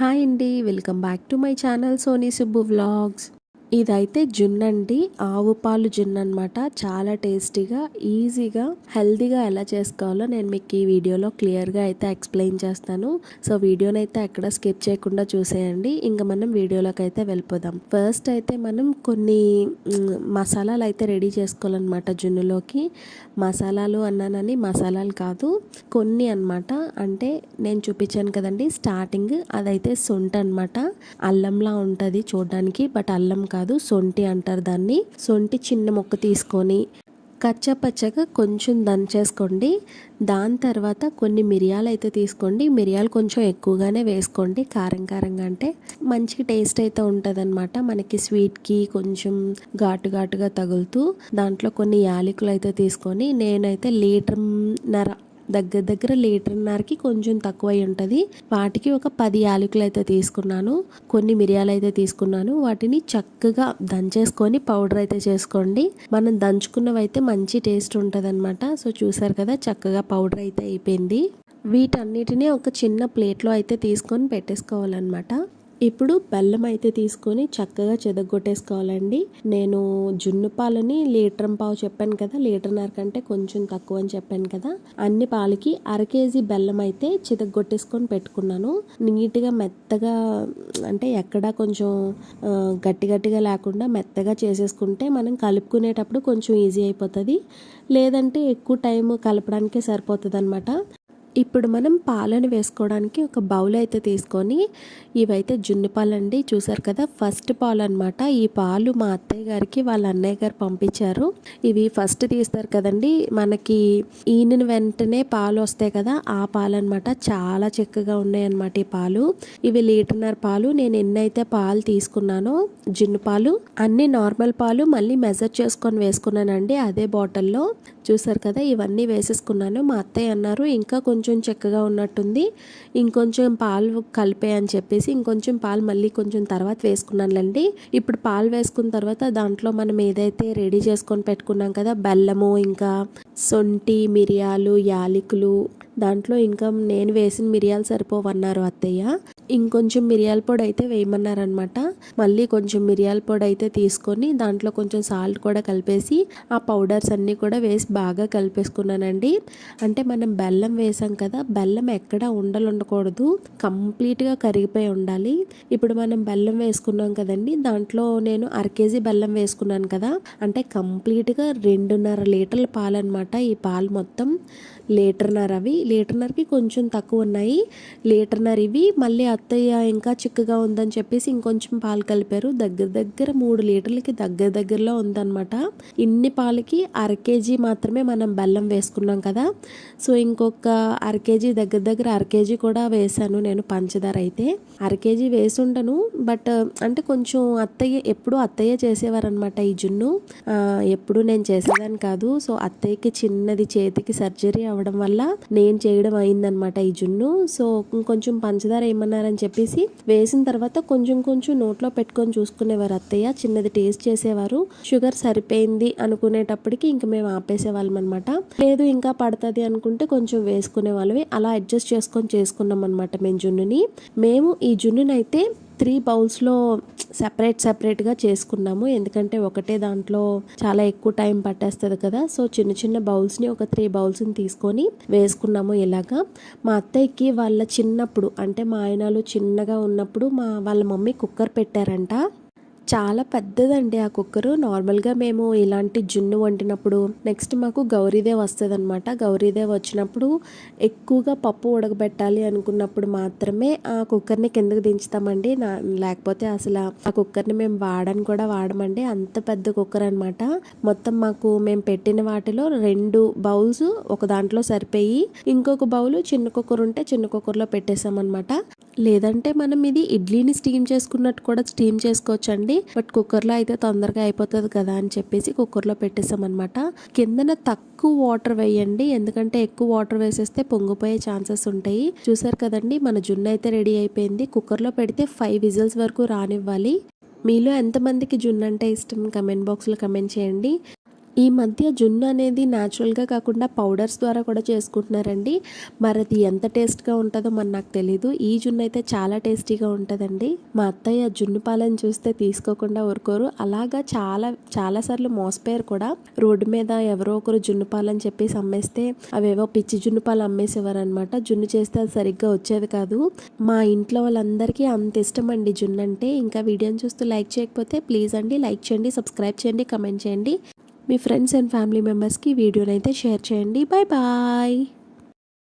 Hi అండి, welcome back to my channel Soni Subbu vlogs. ఇదైతే జున్నండి, ఆవు పాలు జున్ను అనమాట. చాలా టేస్టీగా, ఈజీగా, హెల్తీగా ఎలా చేసుకోవాలో నేను మీకు ఈ వీడియోలో క్లియర్గా అయితే ఎక్స్ప్లెయిన్ చేస్తాను. సో వీడియోని అయితే ఎక్కడ స్కిప్ చేయకుండా చూసేయండి. ఇంకా మనం వీడియోలోకి అయితే వెళ్ళిపోదాం. ఫస్ట్ అయితే మనం కొన్ని మసాలాలు అయితే రెడీ చేసుకోవాలన్నమాట. జున్నులోకి మసాలాలు అన్నానని మసాలాలు కాదు, కొన్ని అనమాట. అంటే నేను చూపించాను కదండి స్టార్టింగ్, అదైతే సొంట అనమాట. అల్లంలా ఉంటుంది చూడడానికి, బట్ అల్లం కాదు, సొంటి అంటారు దాన్ని. సొంటి చిన్న ముక్క తీసుకొని కచ్చపచ్చగా కొంచెం దంచేసుకోండి. దాని తర్వాత కొన్ని మిరియాలు అయితే తీసుకోండి. మిరియాలు కొంచెం ఎక్కువగానే వేసుకోండి, కారం కారంగా, అంటే మంచి టేస్ట్ అయితే ఉంటుంది అనమాట. మనకి స్వీట్కి కొంచెం ఘాటుగా తగులుతూ దాంట్లో కొన్ని యాలకులు అయితే తీసుకొని, నేనైతే లీటర్న్నర దగ్గర లీటర్న్నరకి కొంచెం తక్కువ అయి ఉంటుంది. వాటికి ఒక 10 యాలకులు అయితే తీసుకున్నాను, కొన్ని మిరియాలు అయితే తీసుకున్నాను. వాటిని చక్కగా దంచేసుకొని పౌడర్ అయితే చేసుకోండి. మనం దంచుకున్నవి అయితే మంచి టేస్ట్ ఉంటుంది అనమాట. సో చూసారు కదా, చక్కగా పౌడర్ అయితే అయిపోయింది. వీటన్నిటిని ఒక చిన్న ప్లేట్లో అయితే తీసుకొని పెట్టేసుకోవాలన్నమాట. ఇప్పుడు బెల్లం అయితే తీసుకొని చక్కగా చెదగొట్టేసుకోవాలండి. నేను జున్ను పాలని లీటర్ చెప్పాను కదా, లీటర్న్నర కంటే కొంచెం తక్కువ అని చెప్పాను కదా. అన్ని పాలకి 1/2 కేజీ బెల్లం అయితే చెదగొట్టేసుకొని పెట్టుకున్నాను. నీట్గా మెత్తగా, అంటే ఎక్కడా కొంచెం గట్టిగా లేకుండా మెత్తగా చేసేసుకుంటే మనం కలుపుకునేటప్పుడు కొంచెం ఈజీ అయిపోతుంది. లేదంటే ఎక్కువ టైం కలపడానికే సరిపోతుంది అనమాట. ఇప్పుడు మనం పాలను వేసుకోవడానికి ఒక బౌల్ అయితే తీసుకొని, ఇవైతే జున్ను పాలండి, చూసారు కదా, ఫస్ట్ పాలు అనమాట. ఈ పాలు మా అత్తయ్య గారికి వాళ్ళ అన్నయ్య గారు పంపించారు. ఇవి ఫస్ట్ తీస్తారు కదండి, మనకి ఈయన వెంటనే పాలు వస్తాయి కదా, ఆ పాలు అనమాట. చాలా చిక్కగా ఉన్నాయి అనమాట ఈ పాలు. ఇవి లీటర్న్నర పాలు. నేను ఎన్నైతే పాలు తీసుకున్నానో జున్ను పాలు, అన్ని నార్మల్ పాలు మళ్ళీ మెజర్ చేసుకొని వేసుకున్నానండి అదే బాటిల్లో. చూసారు కదా, ఇవన్నీ వేసేసుకున్నాను. మా అత్తయ్య అన్నారు ఇంకా కొంచెం చక్కగా ఉన్నట్టుంది, ఇంకొంచెం పాలు కలిపే అని చెప్పేసి ఇంకొంచెం పాలు మళ్ళీ కొంచెం తర్వాత వేసుకున్నానులేండి. ఇప్పుడు పాలు వేసుకున్న తర్వాత దాంట్లో మనం ఏదైతే రెడీ చేసుకొని పెట్టుకున్నాం కదా, బెల్లము, ఇంకా సొంటి, మిరియాలు, యాలకులు, దాంట్లో ఇంకా నేను వేసిన మిరియాలు సరిపోవన్నారు అత్తయ్య. ఇంకొంచెం మిరియాల పొడి అయితే వేయమన్నారనమాట. మళ్ళీ కొంచెం మిరియాల పొడి అయితే తీసుకొని దాంట్లో కొంచెం సాల్ట్ కూడా కలిపేసి ఆ పౌడర్స్ అన్నీ కూడా వేసి బాగా కలిపేసుకున్నానండి. అంటే మనం బెల్లం వేసాం కదా, బెల్లం ఎక్కడ ఉండలు ఉండకూడదు, కంప్లీట్గా కరిగిపోయి ఉండాలి. ఇప్పుడు మనం బెల్లం వేసుకున్నాం కదండి, దాంట్లో నేను 1/2 కేజీ బెల్లం వేసుకున్నాను కదా, అంటే కంప్లీట్గా 2.5 లీటర్ల పాలు అనమాట. ఈ పాలు మొత్తం లీటర్న్నర, అవి లీటర్న్నరకి కొంచెం తక్కువ ఉన్నాయి. లీటర్న్నర ఇవి. మళ్ళీ అత్తయ్య ఇంకా చిక్కగా ఉందని చెప్పేసి ఇంకొంచెం పాలు కలిపారు. దగ్గర 3 లీటర్లకి దగ్గరలో ఉందన్నమాట. ఇన్ని పాలకి 1/2 కేజీ మాత్రమే మనం బెల్లం వేసుకున్నాం కదా. సో ఇంకొక 1/2 కేజీ, దగ్గర 1/2 కేజీ కూడా వేసాను నేను పంచదార అయితే. 1/2 కేజీ వేసి ఉండను, బట్ అంటే కొంచెం ఎప్పుడు అత్తయ్య చేసేవారనమాట ఈ జున్ను. ఎప్పుడు నేను చేసేదాన్ని కాదు. సో అత్తయ్యకి చిన్నది చేతికి సర్జరీ అవ్వడం వల్ల నేను చేయడం అయిందనమాట ఈ జున్ను. సో ఇంకొంచెం పంచదార ఏమన్నారని చెప్పేసి వేసిన తర్వాత కొంచెం నోట్లో పెట్టుకొని చూసుకునేవారు అత్తయ్య. చిన్నది టేస్ట్ చేసేవారు. షుగర్ సరిపోయింది అనుకునేటప్పటికి ఇంక మేము ఆపేసేవాళ్ళం అనమాట. లేదు ఇంకా పడుతుంది అనుకుంటే కొంచెం వేసుకునే వాళ్ళవి. అలా అడ్జస్ట్ చేసుకున్నాం అనమాట మేము జున్నుని. మేము ఈ జున్నునైతే 3 బౌల్స్లో సెపరేట్గా చేసుకున్నాము. ఎందుకంటే ఒకటే దాంట్లో చాలా ఎక్కువ టైం పట్టేస్తుంది కదా. సో చిన్న బౌల్స్ని ఒక 3 బౌల్స్ని తీసుకొని వేసుకున్నాము ఇలాగా. మా అత్తయ్యకి వాళ్ళ చిన్నప్పుడు, అంటే మా ఆయనలు చిన్నగా ఉన్నప్పుడు వాళ్ళ మమ్మీ కుక్కర్ పెట్టారంట. చాలా పెద్దదండి ఆ కుక్కరు. నార్మల్గా మేము ఇలాంటి జున్ను వండినప్పుడు నెక్స్ట్ మాకు గౌరీదేవ్ వస్తుంది అనమాట. గౌరీదేవ్ వచ్చినప్పుడు ఎక్కువగా పప్పు ఉడకబెట్టాలి అనుకున్నప్పుడు మాత్రమే ఆ కుక్కర్ని కిందకు దించుతామండి. లేకపోతే అసలు ఆ కుక్కర్ని మేము వాడమండి. అంత పెద్ద కుక్కర్ అనమాట. మొత్తం మేము పెట్టిన వాటిలో 2 బౌల్స్ ఒక దాంట్లో సరిపోయి, ఇంకొక బౌల్ చిన్న కుక్కర్ ఉంటే చిన్న కుక్కర్లో పెట్టేసామన్నమాట. లేదంటే మనం ఇది ఇడ్లీని స్టీమ్ చేసుకున్నట్టు కూడా స్టీమ్ చేసుకోవచ్చు అండి. బట్ కుక్కర్లో అయితే తొందరగా అయిపోతుంది కదా అని చెప్పేసి కుక్కర్లో పెట్టేసామన్నమాట. కిందన తక్కువ వాటర్ వేయండి, ఎందుకంటే ఎక్కువ వాటర్ వేసేస్తే పొంగిపోయే ఛాన్సెస్ ఉంటాయి. చూసారు కదండి, మన జున్ను అయితే రెడీ అయిపోయింది. కుక్కర్లో పెడితే 5 విజిల్స్ వరకు రానివ్వాలి. మీలో ఎంతమందికి జున్ను అంటే ఇష్టం కమెంట్ బాక్స్లో కమెంట్ చేయండి. ఈ మధ్య జున్ను అనేది న్యాచురల్గా కాకుండా పౌడర్స్ ద్వారా కూడా చేసుకుంటున్నారండి. మరి అది ఎంత టేస్ట్గా ఉంటుందో మరి నాకు తెలీదు. ఈ జున్ను అయితే చాలా టేస్టీగా ఉంటుందండి. మా అత్తయ్య జున్ను పాలను చూస్తే తీసుకోకుండా ఊరుకోరు. అలాగా చాలాసార్లు మోసపోయారు కూడా. రోడ్డు మీద ఎవరో ఒకరు జున్ను పాలని చెప్పేసి అమ్మేస్తే అవేవో పిచ్చి జున్ను పాలు అమ్మేసేవారు అనమాట. జున్ను చేస్తే అది సరిగ్గా వచ్చేది కాదు. మా ఇంట్లో వాళ్ళందరికీ అంత ఇష్టం అండి జున్ను అంటే. ఇంకా వీడియోని చూస్తూ లైక్ చేయకపోతే ప్లీజ్ అండి లైక్ చేయండి, సబ్స్క్రైబ్ చేయండి, కమెంట్ చేయండి. మీ ఫ్రెండ్స్ అండ్ ఫ్యామిలీ మెంబర్స్కి వీడియోనైతే షేర్ చేయండి. Bye bye.